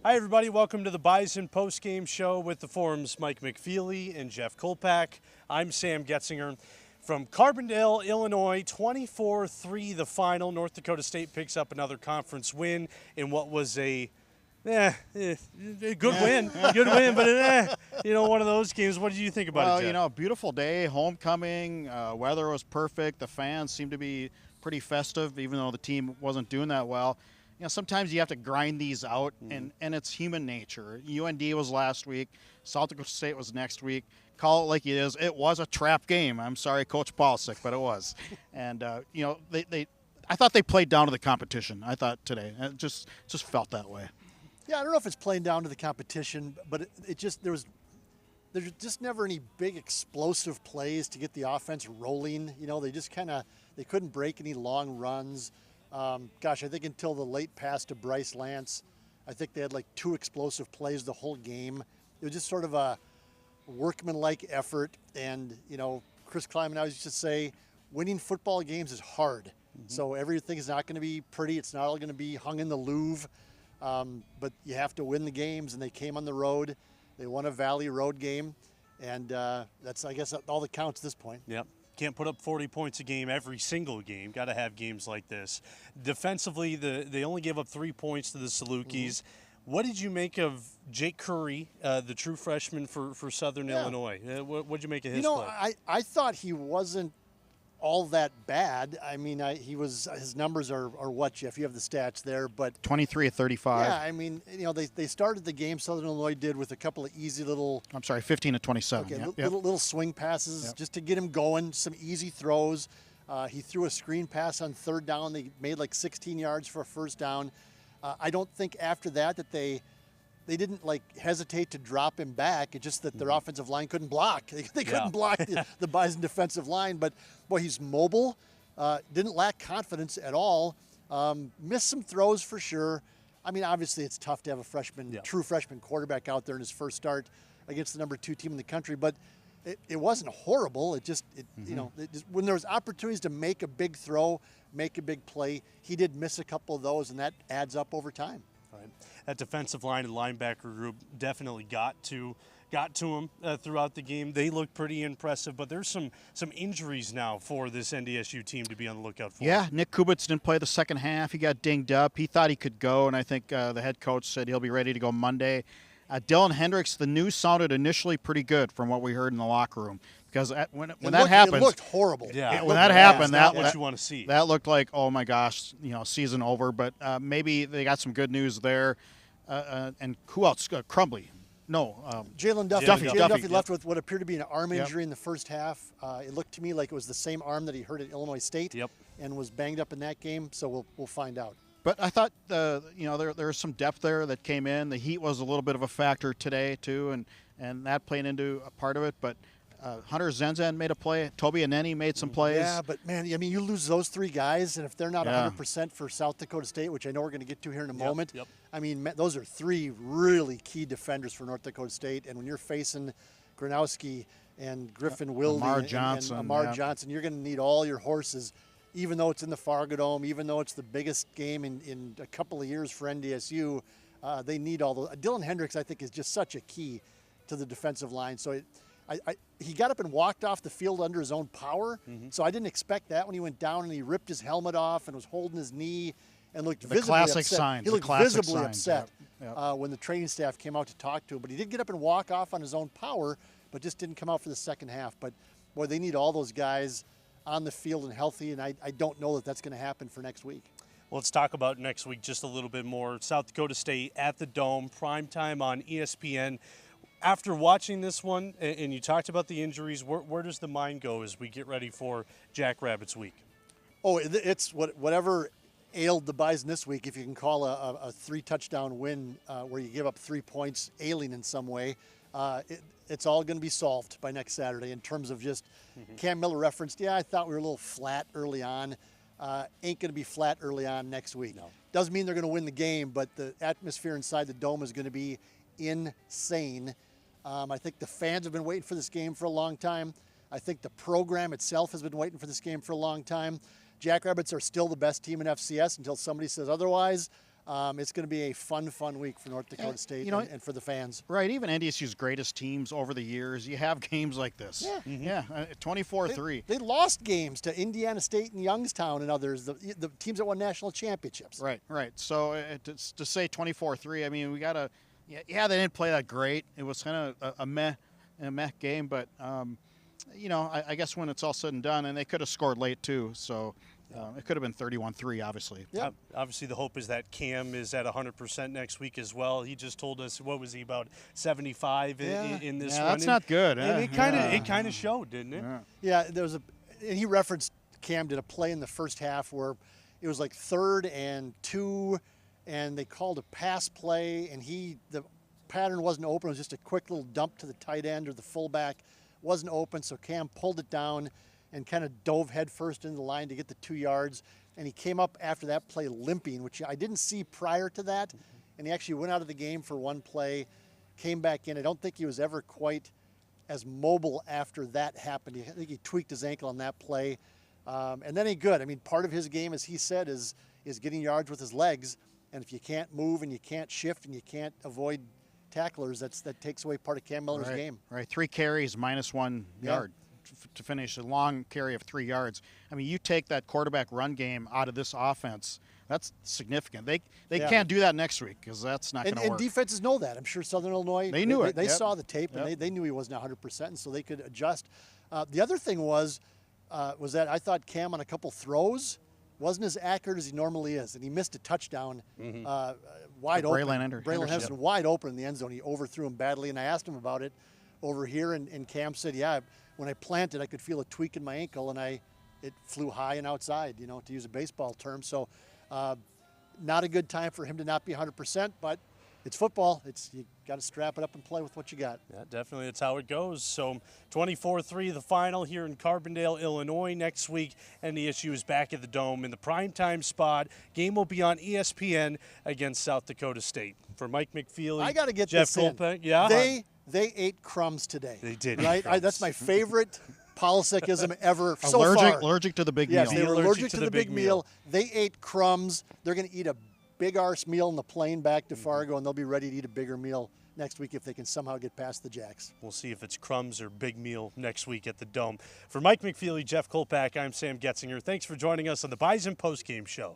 Hi, everybody. Welcome to the Bison Postgame Show with the Forum's Mike McFeely and Jeff Kolpack. I'm Sam Goetzinger. From Carbondale, Illinois, 24-3 the final. North Dakota State picks up another conference win in what was a good win. Good win, but one of those games. What did you think about it, Jeff? Well, beautiful day, homecoming, weather was perfect. The fans seemed to be pretty festive, even though the team wasn't doing that well. Sometimes you have to grind these out, and it's human nature. UND was last week. South Dakota State was next week. Call it like it is. It was a trap game. I'm sorry, Coach Polsick, but it was. And, I thought they played down to the competition, I thought, today. It just felt that way. Yeah, I don't know if it's playing down to the competition, but there's just never any big explosive plays to get the offense rolling. They couldn't break any long runs. I think until the late pass to Bryce Lance, I think they had like 2 explosive plays the whole game. It was just sort of a workmanlike effort. And, Chris Kleiman always used to say, winning football games is hard. So everything is not going to be pretty. It's not all going to be hung in the Louvre. But you have to win the games, and they came on the road. They won a Valley Road game. And that's, I guess, all that counts at this point. Yep. Can't put up 40 points a game every single game. Got to have games like this. Defensively, they only gave up 3 points to the Salukis. What did you make of Jake Curry, the true freshman for Southern Illinois? What did you make of his play? I thought he wasn't all that bad. I mean, his numbers are what, Jeff? You have the stats there, but 23 of 35. Yeah, I mean, they started the game, Southern Illinois did, with a couple of easy little. I'm sorry, 15 of 27. Okay, little swing passes just to get him going. Some easy throws. He threw a screen pass on third down. They made like 16 yards for a first down. I don't think after that they didn't hesitate to drop him back. It's just that their offensive line couldn't block. They couldn't block the Bison defensive line. But, boy, he's mobile. Didn't lack confidence at all. Missed some throws for sure. I mean, obviously it's tough to have a true freshman quarterback out there in his first start against the number 2 team in the country. But it wasn't horrible. When there was opportunities to make a big throw, make a big play, he did miss a couple of those, and that adds up over time. Right. That defensive line and linebacker group definitely got to him throughout the game. They looked pretty impressive, but there's some injuries now for this NDSU team to be on the lookout for. Yeah, Nick Kubitz didn't play the second half. He got dinged up. He thought he could go, and I think the head coach said he'll be ready to go Monday. Dylan Hendricks, the news sounded initially pretty good from what we heard in the locker room, because when that happens, it looked horrible. Yeah, when that happened, that's what you want to see. That looked like, oh my gosh, season over. But maybe they got some good news there. And who else? Crumbly. No. Jalen Duffy. Duffy Duffy left with what appeared to be an arm injury in the first half. It looked to me like it was the same arm that he hurt at Illinois State and was banged up in that game. So we'll find out. But I thought, there was some depth there that came in. The heat was a little bit of a factor today, too, and that played into a part of it. But Hunter Zenzen made a play. Toby Aneni made some plays. Yeah, but, man, I mean, you lose those 3 guys, and if they're not 100% for South Dakota State, which I know we're going to get to here in a moment, I mean, those are 3 really key defenders for North Dakota State. And when you're facing Gronowski and Griffin Wilde and Amar Johnson, you're going to need all your horses. Even though it's in the Fargo Dome, even though it's the biggest game in a couple of years for NDSU, they need all those. Dylan Hendricks, I think, is just such a key to the defensive line. So he got up and walked off the field under his own power. So I didn't expect that when he went down and he ripped his helmet off and was holding his knee and looked visibly upset. He looked visibly upset when the training staff came out to talk to him. But he did get up and walk off on his own power, but just didn't come out for the second half. But, boy, they need all those guys on the field and healthy, and I don't know that that's going to happen for next week. Well, let's talk about next week just a little bit more. South Dakota State at the Dome, primetime on ESPN. After watching this one, and you talked about the injuries, where does the mind go as we get ready for Jackrabbits week? Oh, it's whatever ailed the Bison this week, if you can call a 3-touchdown win where you give up 3 points ailing in some way. It's all going to be solved by next Saturday in terms of just Cam Miller referenced, I thought we were a little flat early on. Ain't going to be flat early on next week. No. Doesn't mean they're going to win the game, but the atmosphere inside the Dome is going to be insane. I think the fans have been waiting for this game for a long time. I think the program itself has been waiting for this game for a long time. Jackrabbits are still the best team in FCS until somebody says otherwise. It's going to be a fun week for North Dakota State and for the fans. Right, even NDSU's greatest teams over the years, you have games like this. Yeah, 24-3. They lost games to Indiana State and Youngstown and others, the teams that won national championships. Right. So to say 24-3, I mean, we got to, they didn't play that great. It was kind of a meh game, but, I guess when it's all said and done, and they could have scored late too, so it could have been 31-3, obviously. Yeah. Obviously, the hope is that Cam is at 100% next week as well. He just told us, what was he, about 75 in this one? That's not good. And it kind of showed, didn't it? Yeah, and he referenced Cam did a play in the first half where it was like 3rd and 2, and they called a pass play, and the pattern wasn't open. It was just a quick little dump to the tight end or the fullback. Wasn't open, so Cam pulled it down and kind of dove headfirst into the line to get the 2 yards. And he came up after that play limping, which I didn't see prior to that. And he actually went out of the game for one play, came back in. I don't think he was ever quite as mobile after that happened. I think he tweaked his ankle on that play. And then he good. I mean, part of his game, as he said, is getting yards with his legs. And if you can't move and you can't shift and you can't avoid tacklers, that takes away part of Cam Miller's game. Right, 3 carries, -1 yard. To finish a long carry of 3 yards. I mean, you take that quarterback run game out of this offense, that's significant. They can't do that next week because that's not going to work. And defenses know that. I'm sure Southern Illinois, they knew it. They saw the tape, and they knew he wasn't 100%, and so they could adjust. The other thing was that I thought Cam on a couple throws wasn't as accurate as he normally is, and he missed a touchdown wide open. Braylon Henderson wide open in the end zone. He overthrew him badly, and I asked him about it over here, and Cam said, when I planted, I could feel a tweak in my ankle, and it flew high and outside, to use a baseball term. So not a good time for him to not be 100%, but it's football. You got to strap it up and play with what you got. Yeah, definitely. That's how it goes. So 24-3 the final here in Carbondale, Illinois. Next week, NDSU is back at the Dome in the primetime spot. Game will be on ESPN against South Dakota State. For Mike McFeely, I got to get Jeff this in. Kolpack, yeah. They ate crumbs today. They did. Right? That's my favorite Polisicism ever so far. Allergic to the big meal. Yes, they were allergic to the big meal. They ate crumbs. They're going to eat a big arse meal in the plane back to Fargo, and they'll be ready to eat a bigger meal next week if they can somehow get past the Jacks. We'll see if it's crumbs or big meal next week at the Dome. For Mike McFeely, Jeff Kolpack, I'm Sam Goetzinger. Thanks for joining us on the Bison Postgame Show.